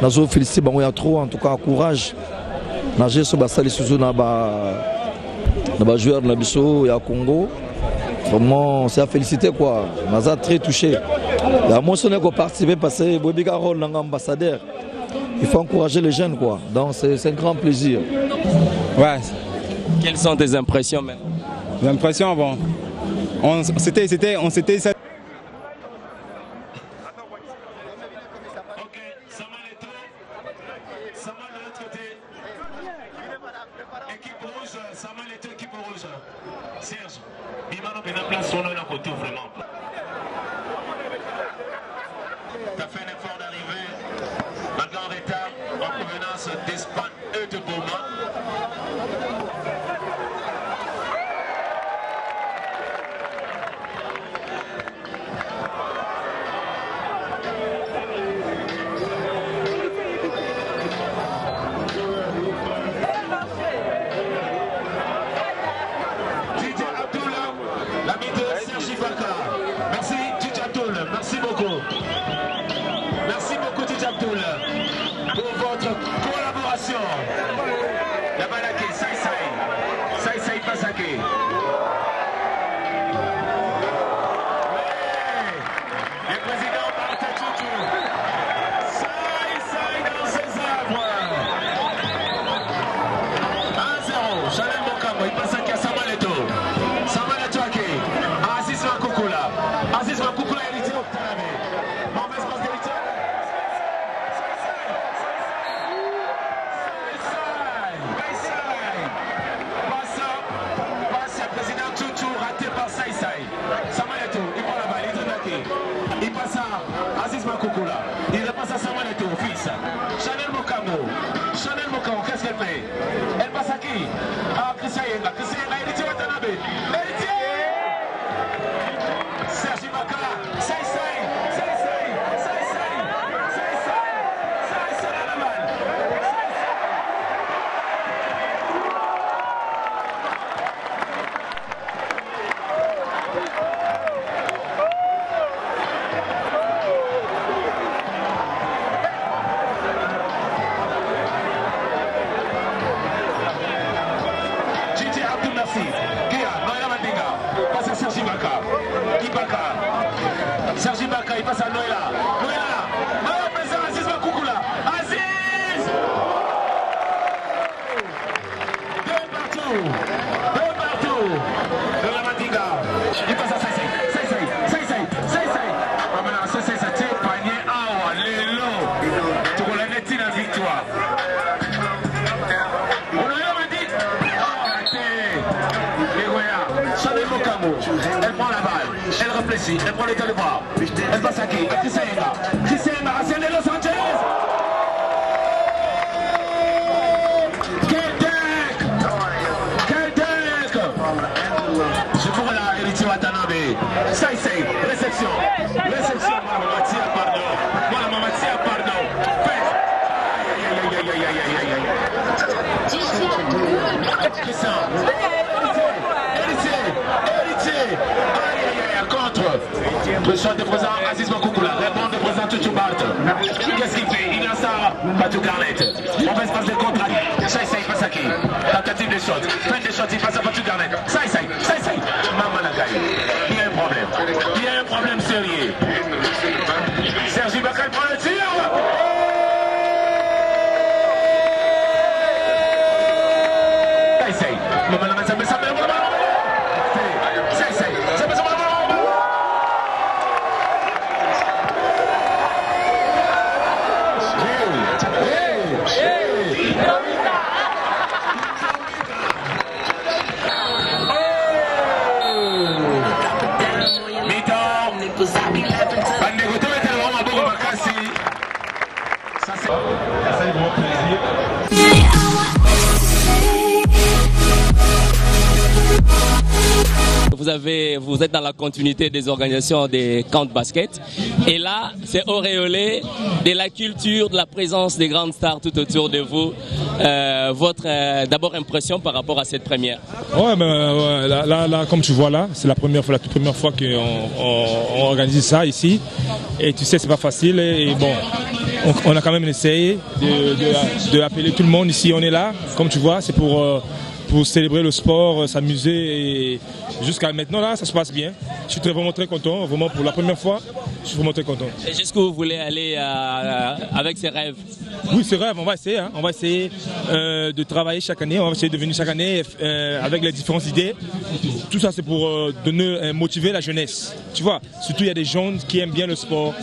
Nazo félicité bango ya trop, en tout cas courage. Nager so basali suzu na ba joueur na biso ya Congo. Vraiment c'est à féliciter quoi. Naza très touché. La motion est qu'on participe parce que Bobiga rôle dans ambassadeur. Il faut encourager les jeunes quoi. Donc c'est un grand plaisir. Ouais. Quelles sont tes impressions même? Les impressions bon. On s'était Serge, Bimano Bena place son à côté vraiment. Tu as fait un effort d'arriver malgré en retard en provenance d'Espagne et de Boma. Merci beaucoup. Merci beaucoup Tidjabdoul pour votre collaboration. La Balaké, Saïsaï Passaké. Le président Martin Toutou. Saïsaï dans ses arbres. 1-0. Chanel Mokambo, il passe à Samaleto. Samaleto Ake. Aziz Makoukoula. Aziz Makoukoula. Il passe à Aziz Makoukoula. Il repasse à Samuel Eto'o, fils. Chanel Mokambo, qu'est-ce qu'elle fait? Elle passe à qui? À Christian Yenga, héritier Watanabe. Héritier Sergi Baka, Saïsaï la balle. Merci. Kia, Noël Mandinga, passe à Sergi Baka. Ibaka. Sergi Baka, il passe à Noëlla. Noëlla présent, Aziz Makoukoula. Aziz! Deux partout. Noël Mandinga. Il passe à Saïsaï. Saïsaï, ça tient panier awa, Lélo. Tu vois la netine à victoire. Elle prend la balle, elle réfléchit, elle prend les de bras. Elle passe à qui? À Christian Yenga, ancien de Los Angeles. Quel deck! Je vois là, héritier Watanabe. Saïsaï, réception. Mamatia, pardon. Christian. Contre le choix de président Aziz Makoukoula, répond de président Toutou Bart. Qu'est-ce qu'il fait? Il a ça, Patou Garnett. Mauvaise passe de contre. Saïsaï passe à qui? Tentative de shot. Fin de shot, il passe à Patou Garnett. Saïsaï. Maman Nagaï. Il y a un problème sérieux. Sergi Bakal prend le tir. Saïsaï. Maman Nagaï, ça met ça. Vous êtes dans la continuité des organisations des camps de basket. Et là, c'est auréolé de la culture, de la présence des grandes stars tout autour de vous. Votre d'abord impression par rapport à cette première? Ouais, là, comme tu vois là, c'est la toute première fois qu'on organise ça ici. Et tu sais, c'est pas facile. Et bon, on a quand même essayé de appeler tout le monde ici. On est là, comme tu vois, c'est pour célébrer le sport, s'amuser. Et jusqu'à maintenant, là, ça se passe bien. Je suis vraiment très content. Vraiment, pour la première fois, je suis vraiment très content. Et jusqu'où vous voulez aller avec ces rêves? Oui, c'est vrai, on va essayer. Hein. On va essayer de travailler chaque année. On va essayer de venir chaque année avec les différentes idées. Tout ça, c'est pour motiver la jeunesse. Tu vois, surtout, il y a des jeunes qui aiment bien le sport.